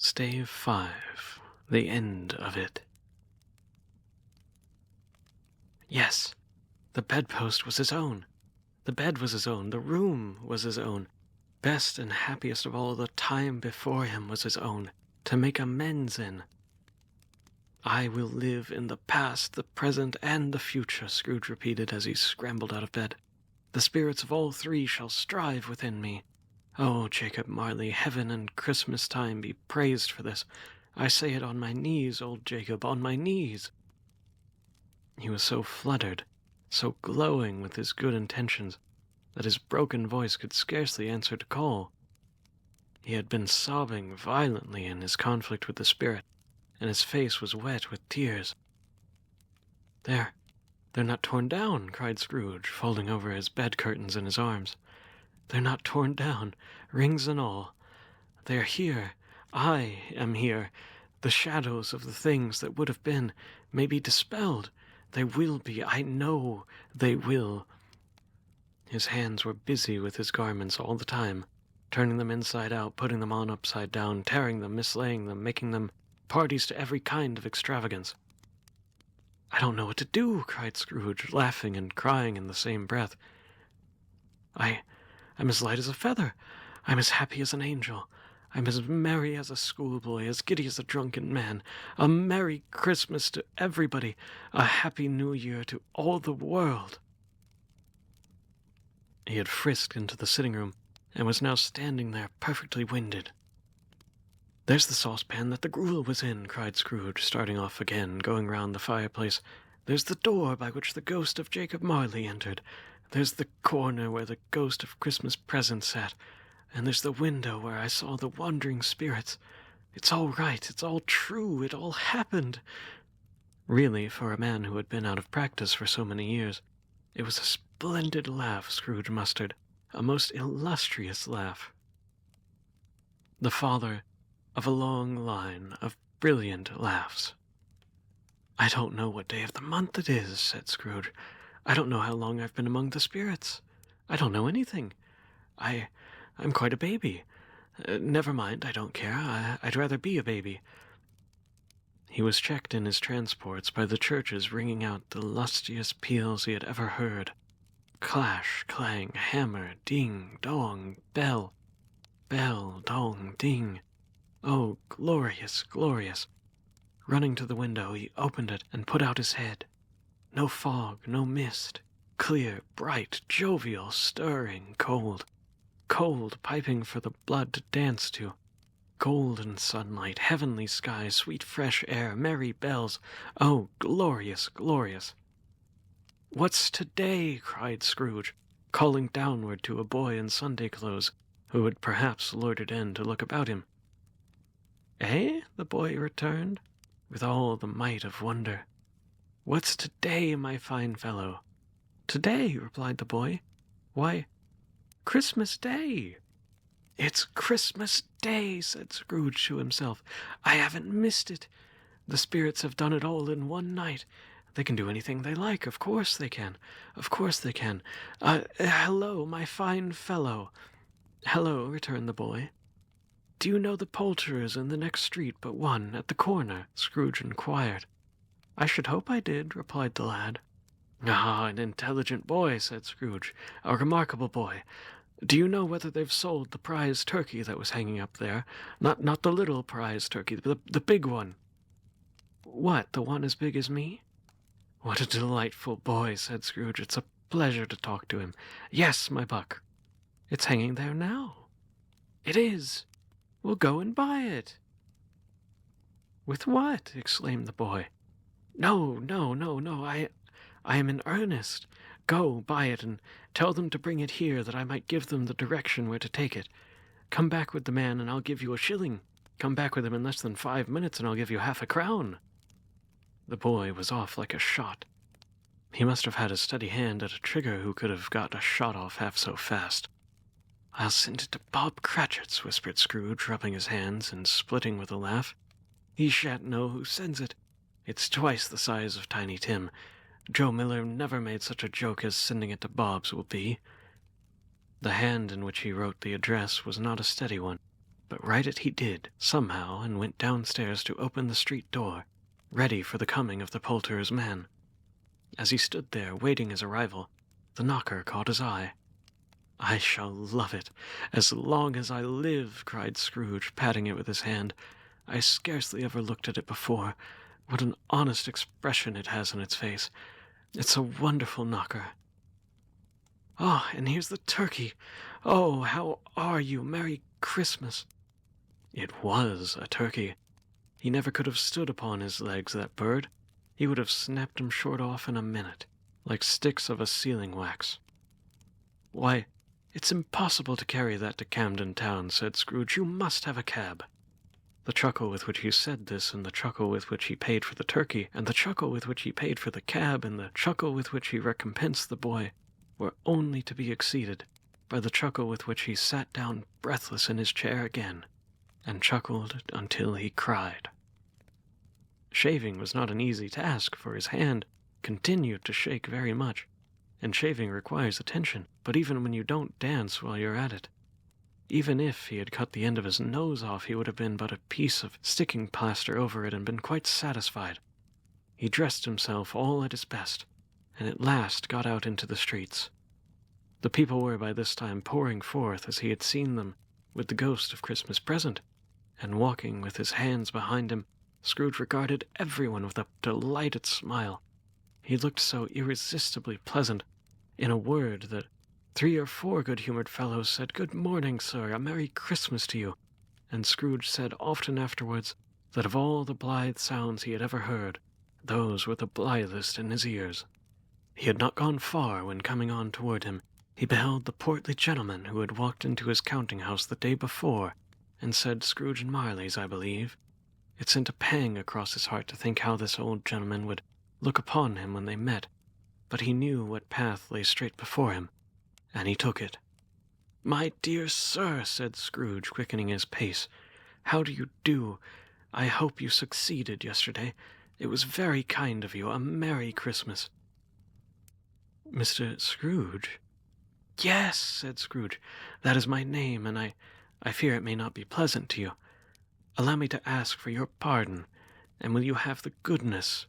Stave 5. The end of it. Yes, the bedpost was his own. The bed was his own. The room was his own. Best and happiest of all, the time before him was his own, to make amends in. I will live in the past, the present, and the future, Scrooge repeated as he scrambled out of bed. The spirits of all three shall strive within me. Oh, Jacob Marley, heaven and Christmas time be praised for this. I say it on my knees, old Jacob, on my knees. He was so fluttered, so glowing with his good intentions, that his broken voice could scarcely answer to call. He had been sobbing violently in his conflict with the spirit, and his face was wet with tears. They're not torn down, cried Scrooge, folding over his bed curtains in his arms. They're not torn down, rings and all. They're here. I am here. The shadows of the things that would have been may be dispelled. They will be. I know they will. His hands were busy with his garments all the time, turning them inside out, putting them on upside down, tearing them, mislaying them, making them parties to every kind of extravagance. I don't know what to do, cried Scrooge, laughing and crying in the same breath. I'm as light as a feather. I'm as happy as an angel. I'm as merry as a schoolboy, as giddy as a drunken man. A Merry Christmas to everybody. A Happy New Year to all the world. He had frisked into the sitting room, and was now standing there perfectly winded. There's the saucepan that the gruel was in, cried Scrooge, starting off again, going round the fireplace. There's the door by which the ghost of Jacob Marley entered. There's the corner where the ghost of Christmas present sat. And there's the window where I saw the wandering spirits. It's all right. It's all true. It all happened. Really, for a man who had been out of practice for so many years, it was a splendid laugh Scrooge mustered, a most illustrious laugh. The father of a long line of brilliant laughs. I don't know what day of the month it is, said Scrooge. I don't know how long I've been among the spirits. I don't know anything. I'm quite a baby. Never mind, I don't care. I'd rather be a baby. He was checked in his transports by the churches ringing out the lustiest peals he had ever heard. Clash, clang, hammer, ding, dong, bell. Bell, dong, ding. Oh, glorious, glorious. Running to the window, he opened it and put out his head. No fog, no mist. Clear, bright, jovial, stirring, cold. Cold, piping for the blood to dance to. Golden sunlight, heavenly sky, sweet fresh air, merry bells. Oh, glorious, glorious. What's today? Cried Scrooge, calling downward to a boy in Sunday clothes, who had perhaps loitered in to look about him. Eh? The boy returned, with all the might of wonder. What's today, my fine fellow? Today, replied the boy. Why, Christmas Day. It's Christmas Day, said Scrooge to himself. I haven't missed it. The spirits have done it all in one night. They can do anything they like. Of course they can. Of course they can. Hello, my fine fellow. Hello, returned the boy. Do you know the poulterers in the next street but one, at the corner? Scrooge inquired. I should hope I did, replied the lad. Ah, an intelligent boy, said Scrooge. A remarkable boy. Do you know whether they've sold the prize turkey that was hanging up there? Not the little prize turkey, the big one. What, the one as big as me? What a delightful boy, said Scrooge. It's a pleasure to talk to him. Yes, my buck. It's hanging there now. It is. We'll go and buy it. With what? Exclaimed the boy. No. I am in earnest. Go, buy it, and tell them to bring it here, that I might give them the direction where to take it. Come back with the man, and I'll give you a shilling. Come back with him in less than 5 minutes, and I'll give you half a crown. The boy was off like a shot. He must have had a steady hand at a trigger who could have got a shot off half so fast. I'll send it to Bob Cratchit's, whispered Scrooge, rubbing his hands and splitting with a laugh. He shan't know who sends it. It's twice the size of Tiny Tim. Joe Miller never made such a joke as sending it to Bob's will be. The hand in which he wrote the address was not a steady one. But write it he did, somehow, and went downstairs to open the street door, ready for the coming of the poulterer's man. As he stood there, waiting his arrival, the knocker caught his eye. "I shall love it, as long as I live," cried Scrooge, patting it with his hand. "I scarcely ever looked at it before. What an honest expression it has on its face. It's a wonderful knocker. Ah, and here's the turkey. Oh, how are you? Merry Christmas." It was a turkey. He never could have stood upon his legs, that bird. He would have snapped 'em short off in a minute, like sticks of a sealing wax. "Why, it's impossible to carry that to Camden Town," said Scrooge. "You must have a cab." The chuckle with which he said this, and the chuckle with which he paid for the turkey, and the chuckle with which he paid for the cab, and the chuckle with which he recompensed the boy, were only to be exceeded by the chuckle with which he sat down breathless in his chair again, and chuckled until he cried. Shaving was not an easy task, for his hand continued to shake very much, and shaving requires attention, but even when you don't dance while you're at it. Even if he had cut the end of his nose off, he would have been but a piece of sticking plaster over it and been quite satisfied. He dressed himself all at his best, and at last got out into the streets. The people were by this time pouring forth as he had seen them, with the ghost of Christmas present, and walking with his hands behind him, Scrooge regarded everyone with a delighted smile. He looked so irresistibly pleasant, in a word, that 3 or 4 good-humored fellows said, "Good morning, sir, a Merry Christmas to you," and Scrooge said often afterwards that of all the blithe sounds he had ever heard, those were the blithest in his ears. He had not gone far when, coming on toward him, he beheld the portly gentleman who had walked into his counting-house the day before, and said, "Scrooge and Marley's, I believe." It sent a pang across his heart to think how this old gentleman would look upon him when they met, but he knew what path lay straight before him, and he took it. "My dear sir," said Scrooge, quickening his pace, "how do you do? I hope you succeeded yesterday. It was very kind of you. A Merry Christmas." "Mr. Scrooge?" "Yes," said Scrooge, "that is my name, and I fear it may not be pleasant to you. Allow me to ask for your pardon, and will you have the goodness—"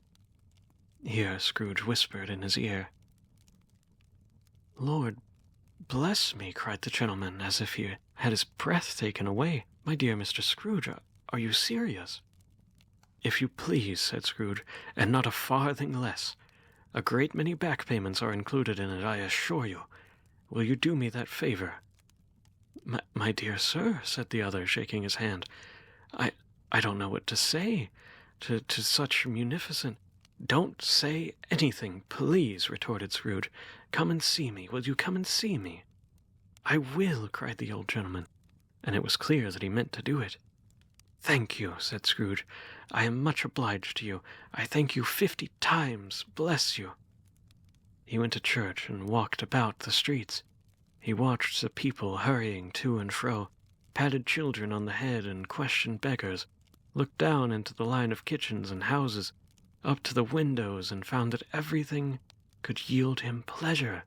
Here Scrooge whispered in his ear. "Lord bless me," cried the gentleman, as if he had his breath taken away. "My dear Mr. Scrooge, are you serious?" "If you please," said Scrooge, "and not a farthing less. A great many back payments are included in it, I assure you. Will you do me that favor?" My dear sir," said the other, shaking his hand, I don't know what to say to such munificent—" "Don't say anything, please," retorted Scrooge. "Come and see me. Will you come and see me?" "I will," cried the old gentleman, and it was clear that he meant to do it. "Thank you," said Scrooge. "I am much obliged to you. I thank you 50 times. Bless you." He went to church and walked about the streets. He watched the people hurrying to and fro, patted children on the head and questioned beggars, looked down into the line of kitchens and houses, up to the windows, and found that everything could yield him pleasure.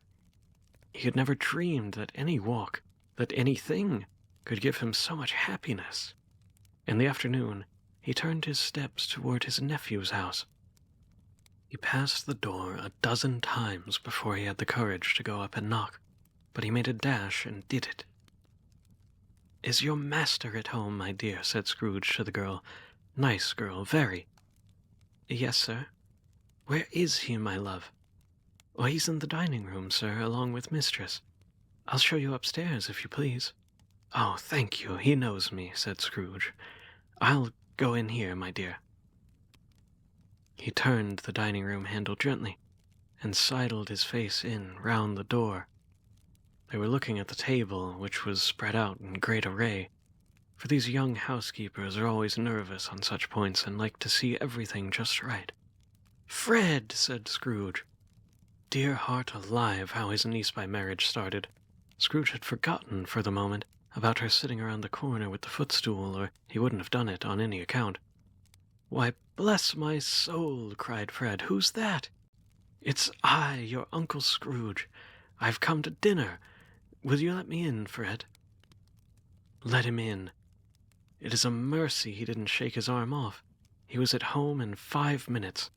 He had never dreamed that any walk, that anything, could give him so much happiness. In the afternoon, he turned his steps toward his nephew's house. He passed the door a dozen times before he had the courage to go up and knock, but he made a dash and did it. "Is your master at home, my dear?" said Scrooge to the girl. "Nice girl, very." "Yes, sir." "Where is he, my love?" "Oh, he's in the dining-room, sir, along with mistress. I'll show you upstairs, if you please." "Oh, thank you, he knows me," said Scrooge. "I'll go in here, my dear." He turned the dining-room handle gently, and sidled his face in round the door. They were looking at the table, which was spread out in great array, for these young housekeepers are always nervous on such points and like to see everything just right. "Fred!" said Scrooge. Dear heart alive, how his niece by marriage started. Scrooge had forgotten for the moment about her sitting around the corner with the footstool, or he wouldn't have done it on any account. "Why, bless my soul!" cried Fred. "Who's that?" "It's I, your Uncle Scrooge. I've come to dinner. Will you let me in, Fred?" "Let him in. It is a mercy he didn't shake his arm off. He was at home in 5 minutes.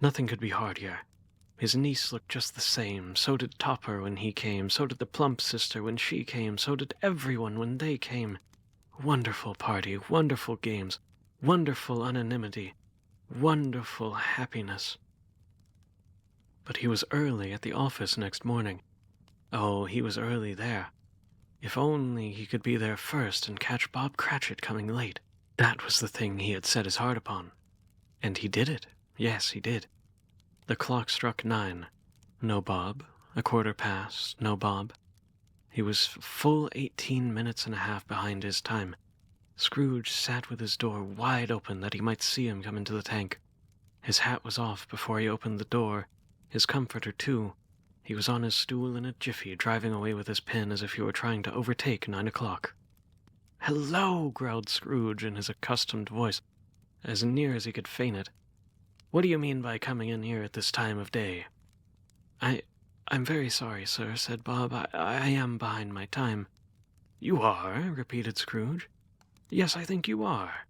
Nothing could be hard here. His niece looked just the same. So did Topper when he came. So did the plump sister when she came. So did everyone when they came. Wonderful party, wonderful games, wonderful anonymity, wonderful happiness. But he was early at the office next morning. Oh, he was early there. If only he could be there first and catch Bob Cratchit coming late. That was the thing he had set his heart upon. And he did it. Yes, he did. The clock struck 9. No Bob. A quarter past. No Bob. He was full 18 minutes and a half behind his time. Scrooge sat with his door wide open that he might see him come into the tank. His hat was off before he opened the door. His comforter, too. He was on his stool in a jiffy, driving away with his pen as if he were trying to overtake 9 o'clock. "Hello!" growled Scrooge in his accustomed voice, as near as he could feign it. "What do you mean by coming in here at this time of day?" I'm very sorry, sir," said Bob. I am behind my time." "You are?" repeated Scrooge. "Yes, I think you are.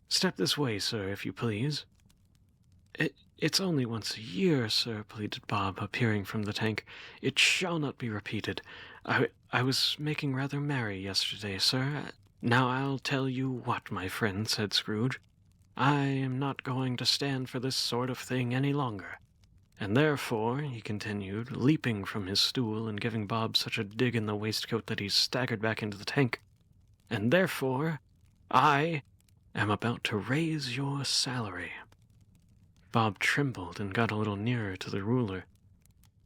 Step this way, sir, if you please." It's only once a year, sir," pleaded Bob, appearing from the tank. "It shall not be repeated. I was making rather merry yesterday, sir." "Now I'll tell you what, my friend," said Scrooge. "I am not going to stand for this sort of thing any longer. And therefore," he continued, leaping from his stool and giving Bob such a dig in the waistcoat that he staggered back into the tank, "and therefore, I am about to raise your salary." Bob trembled and got a little nearer to the ruler.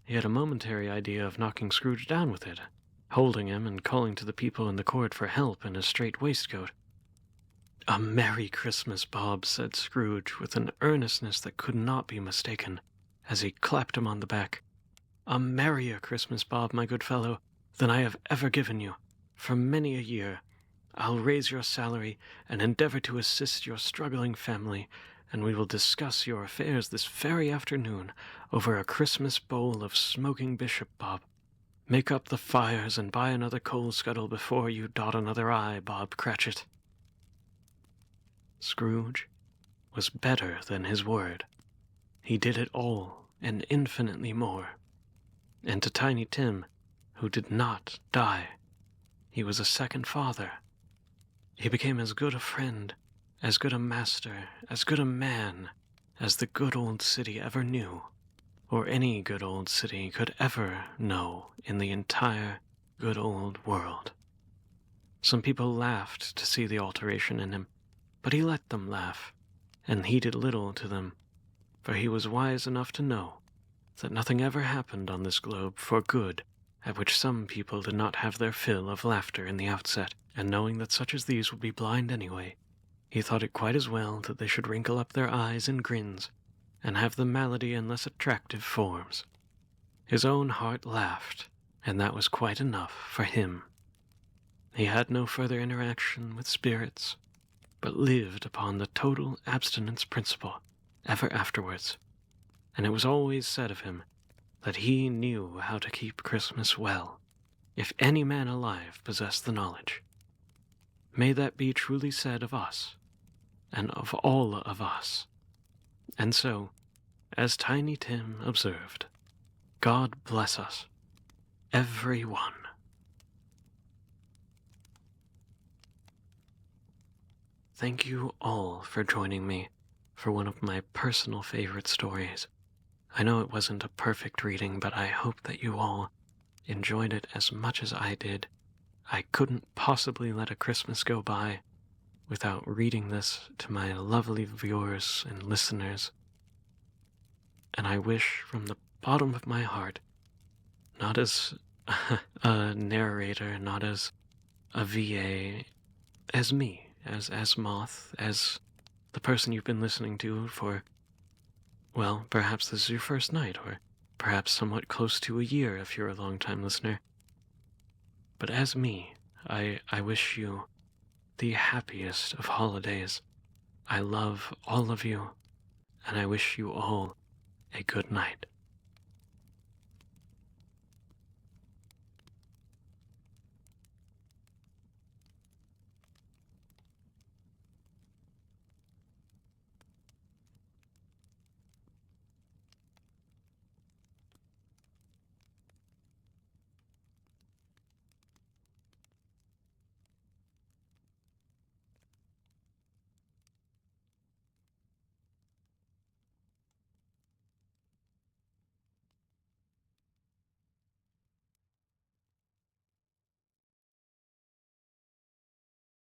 He had a momentary idea of knocking Scrooge down with it, holding him and calling to the people in the court for help in his strait waistcoat. "A Merry Christmas, Bob," said Scrooge, with an earnestness that could not be mistaken, as he clapped him on the back. "A merrier Christmas, Bob, my good fellow, than I have ever given you, for many a year. I'll raise your salary and endeavor to assist your struggling family, and we will discuss your affairs this very afternoon over a Christmas bowl of smoking bishop, Bob. Make up the fires and buy another coal scuttle before you dot another I, Bob Cratchit." Scrooge was better than his word. He did it all and infinitely more. And to Tiny Tim, who did not die, he was a second father. He became as good a friend, as good a master, as good a man, as the good old city ever knew, or any good old city could ever know in the entire good old world. Some people laughed to see the alteration in him, but he let them laugh, and heeded little to them, for he was wise enough to know that nothing ever happened on this globe for good at which some people did not have their fill of laughter in the outset, and knowing that such as these would be blind anyway, he thought it quite as well that they should wrinkle up their eyes in grins, and have the malady in less attractive forms. His own heart laughed, and that was quite enough for him. He had no further interaction with spirits, but lived upon the total abstinence principle ever afterwards, and it was always said of him that he knew how to keep Christmas well, if any man alive possessed the knowledge. May that be truly said of us, and of all of us. And so, as Tiny Tim observed, God bless us, every one. Thank you all for joining me for one of my personal favorite stories. I know it wasn't a perfect reading, but I hope that you all enjoyed it as much as I did. I couldn't possibly let a Christmas go by without reading this to my lovely viewers and listeners. And I wish from the bottom of my heart, not as a narrator, not as a VA, as me, as Moth, as the person you've been listening to for, well, perhaps this is your first night, or perhaps somewhat close to a year if you're a long-time listener. But as me, I wish you the happiest of holidays. I love all of you, and I wish you all a good night.